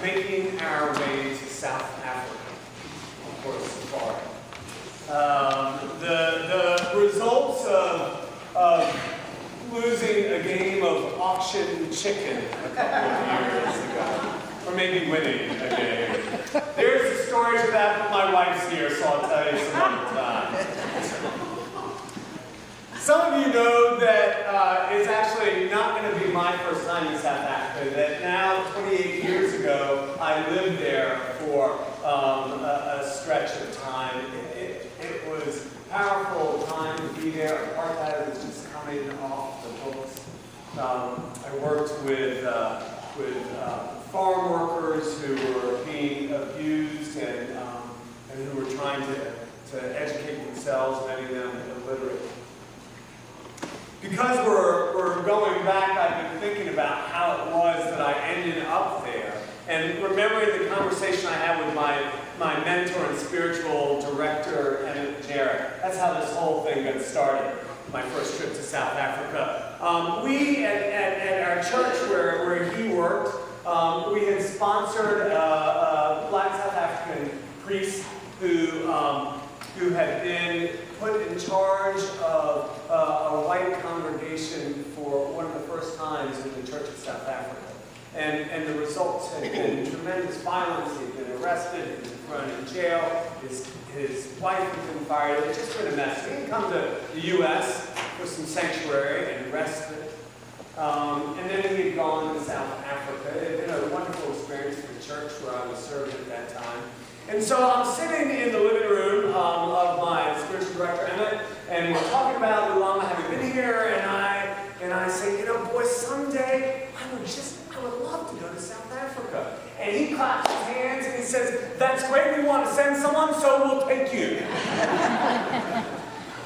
making our way to South Africa for a safari. The results of losing a game of auction chicken a couple of years ago, or maybe winning a game. There's a story to that, but my wife's here, so I'll tell you some other time. Some of you know that it's actually not going to be my first time in South Africa, that now, 28 years ago, I lived there for a stretch of time. It was a powerful time to be there. Apartheid was just coming off the books. I worked with farm workers who were being abused and who were trying to educate themselves, many of them illiterate. Because we're going back, I've been thinking about how it was that I ended up there. And remembering the conversation I had with my mentor and spiritual director, Emmett Jarrett. That's how this whole thing got started, my first trip to South Africa. We, at our church where he worked, we had sponsored a black South African priest who had been put in charge of a white congregation for one of the first times in the Church of South Africa. And the results had been tremendous violence. He had been arrested, he had been thrown in jail, his wife had been fired. It had just been a mess. He had come to the U.S. for some sanctuary and respite. And then he had gone to South Africa. It had been a wonderful experience for the church where I was serving at that time. And so I'm sitting in the living room of my spiritual director, Emmett, and we're talking about Lulama having been here, and I say, you know, boy, someday I would love to go to South Africa. And he claps his hands and he says, that's great, we want to send someone, so we'll take you.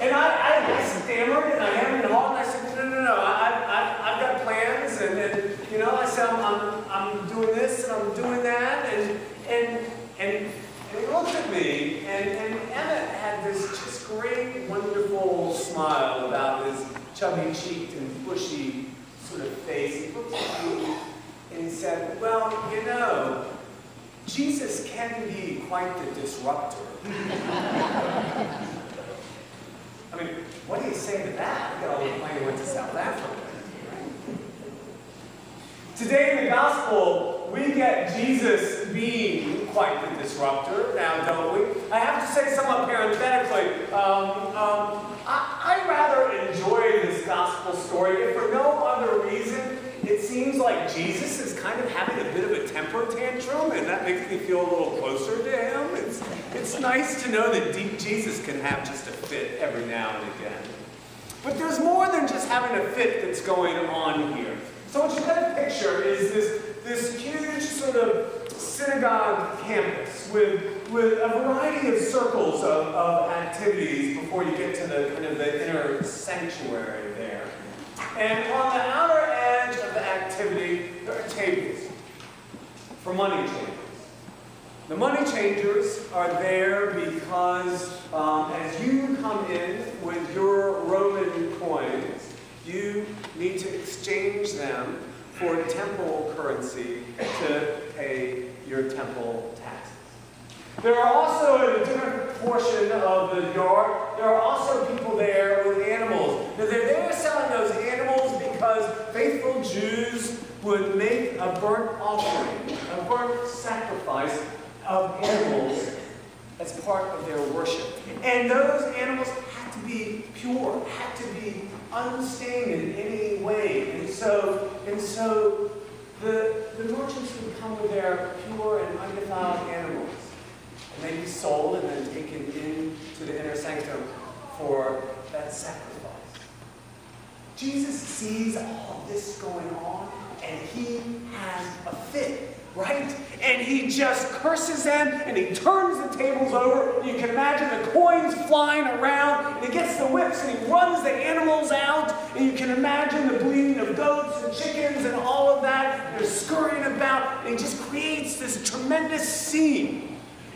And I stammered and I hemmed and hawed, and I said, no, I've got plans, and you know, I said, I'm doing this and I'm doing that, and he looked at me, and Emmett had this just great, wonderful smile about his chubby-cheeked and bushy sort of face. He looked at me and he said, well, you know, Jesus can be quite the disruptor. I mean, what do you say to that? I got on the plane and went to South Africa. Today in the gospel, we get Jesus being quite the disruptor, now don't we? I have to say somewhat parenthetically, I rather enjoy this gospel story, if for no other reason. It seems like Jesus is kind of having a bit of a temper tantrum, and that makes me feel a little closer to him. It's nice to know that Jesus can have just a fit every now and again. But there's more than just having a fit that's going on here. So what you kind of picture is this huge sort of synagogue campus with a variety of circles of activities before you get to the kind of the inner sanctuary there. And on the outer edge of the activity, there are tables for money changers. The money changers are there because as you come in with your Roman coins, you need to exchange them for temple currency to pay your temple taxes. There are also, in a different portion of the yard, there are also people there with animals. Now, they're there selling those animals because faithful Jews would make a burnt offering, a burnt sacrifice of animals as part of their worship. And those animals had to be pure, had to be unstained in any way. And so the merchants would come with their pure and undefiled animals. And they'd be sold and then taken into the inner sanctum for that sacrifice. Jesus sees all this going on, and he has a fit, right? And he just curses them, and he turns the tables over. You can imagine the coins flying around, and he gets the whips, and he runs the animals out, and you can imagine the bleeding of goats and chickens and all of that. They're scurrying about, and he just creates this tremendous scene.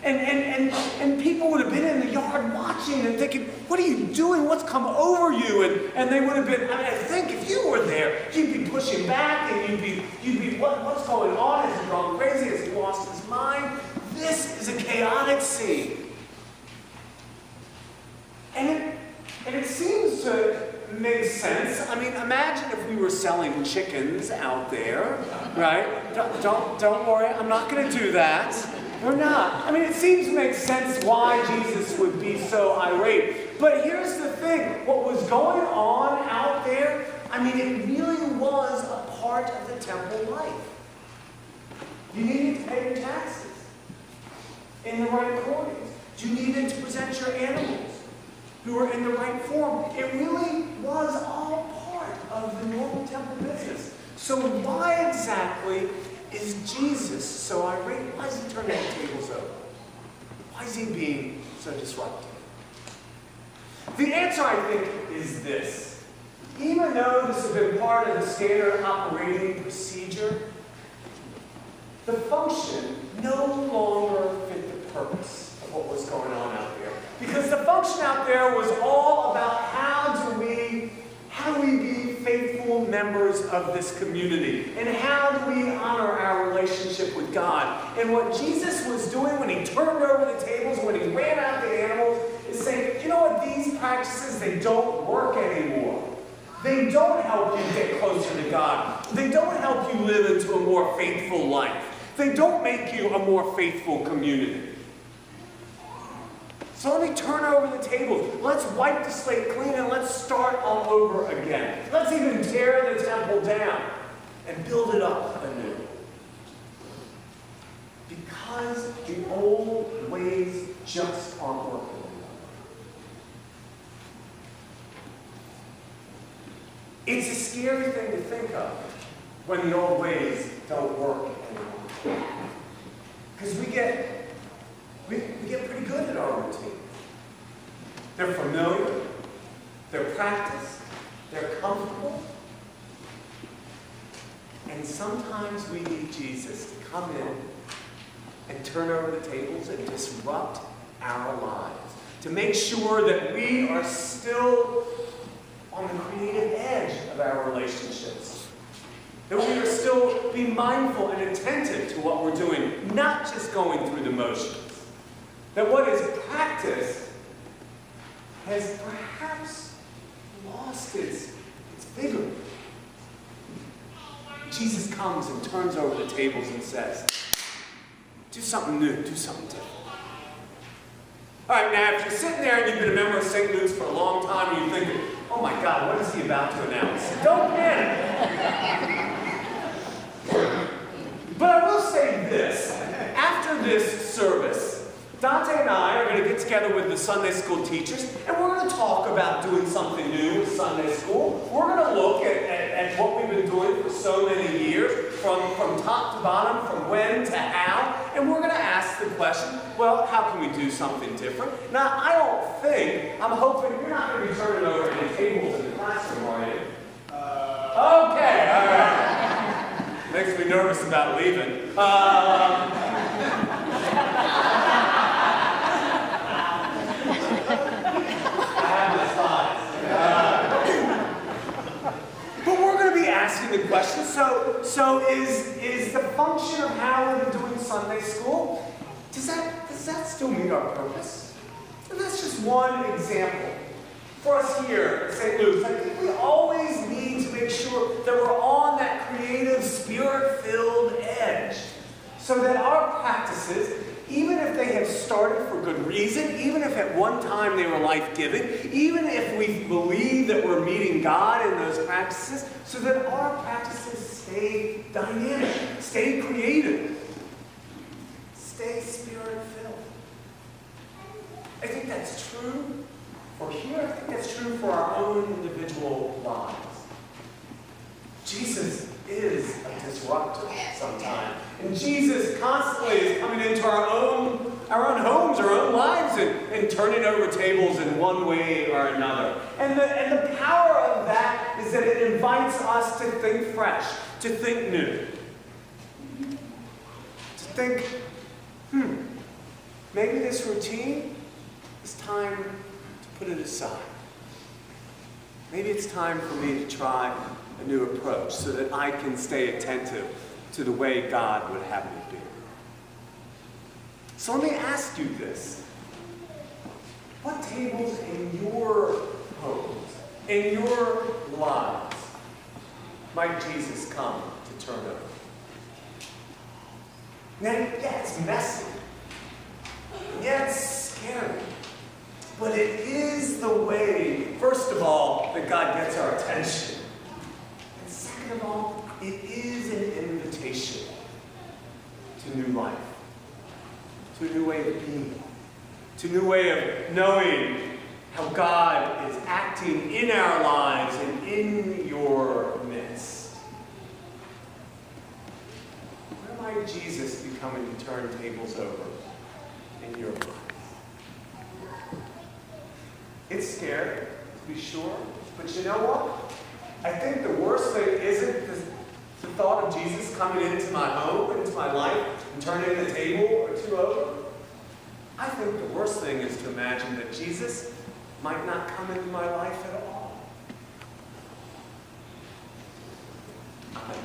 And people would have been in the yard watching and thinking, what are you doing? What's come over you? And they would have been, I mean, I think if you were there, you'd be pushing back and you'd be what's going on? Has he gone crazy? Has he lost is a chaotic scene. And it seems to make sense. I mean, imagine if we were selling chickens out there, right? Don't worry, I'm not going to do that. We're not. I mean, it seems to make sense why Jesus would be so irate. But here's the thing. What was going on out there, I mean, it really was a part of the temple life. You needed to pay your taxes in the right coins. You needed to present your animals who were in the right form. It really was all part of the normal temple business. So why exactly is Jesus so irate? Why is he turning the tables over? Why is he being so disruptive? The answer, I think, is this. Even though this has been part of the standard operating procedure, the function no longer fit the purpose of what was going on out there. Because the function out there was all about how do we be faithful members of this community? And how do we honor our relationship with God? And what Jesus was doing when he turned over the tables, when he ran out the animals, is saying, you know what, these practices, they don't work anymore. They don't help you get closer to God. They don't help you live into a more faithful life. They don't make you a more faithful community. So let me turn over the tables. Let's wipe the slate clean and let's start all over again. Let's even tear the temple down and build it up anew. Because the old ways just aren't working anymore. It's a scary thing to think of when the old ways don't work anymore. Because we get pretty good at our routine. They're familiar, they're practiced, they're comfortable. And sometimes we need Jesus to come in and turn over the tables and disrupt our lives. To make sure that we are still on the creative edge of our relationships. That we are still being mindful and attentive to what we're doing, not just going through the motions. That what is practiced has perhaps lost its vigor. Jesus comes and turns over the tables and says, do something new, do something different. All right, now if you're sitting there and you've been a member of St. Luke's for a long time and you're thinking, oh my God, what is he about to announce? Don't panic. But I will say this. After this service, Dante and I are going to get together with the Sunday school teachers, and we're going to talk about doing something new with Sunday school. We're going to look at what we've been doing for so many years, from top to bottom, from when to how, and we're going to ask the question, well, how can we do something different? Now, I'm hoping you're not going to be turning over any tables in the classroom, are you? Okay, all right. Makes me nervous about leaving. But we're going to be asking the question, so is the function of how we've been doing Sunday school, does that still meet our purpose? And that's just one example. For us here at St. Luke's, I think we always need to make sure that we're on that creative, spirit-filled edge, so that our practices, even if they have started for good reason, even if at one time they were life-giving, even if we believe that we're meeting God in those practices, so that our practices stay dynamic, stay creative, stay spirit-filled. I think that's true for here. I think that's true for our own individual lives. Jesus is a disruptor sometimes. And Jesus constantly is coming into our own homes, our own lives, and turning over tables in one way or another. And the power of that is that it invites us to think fresh, to think new. To think, maybe this routine is time to put it aside. Maybe it's time for me to try a new approach so that I can stay attentive to the way God would have me be. So let me ask you this. What tables in your homes, in your lives, might Jesus come to turn over? Now, yeah, it's messy. Yeah, it's scary. But it is the way, first of all, that God gets our attention. And second of all, it is an invitation to new life, to a new way of being, to a new way of knowing how God is acting in our lives and in your midst. Where might Jesus be coming to turn tables over in your life? It's scary, to be sure, but you know what? I think the worst thing isn't the thought of Jesus coming into my home, into my life, and turning the table or two over. I think the worst thing is to imagine that Jesus might not come into my life at all. Amen.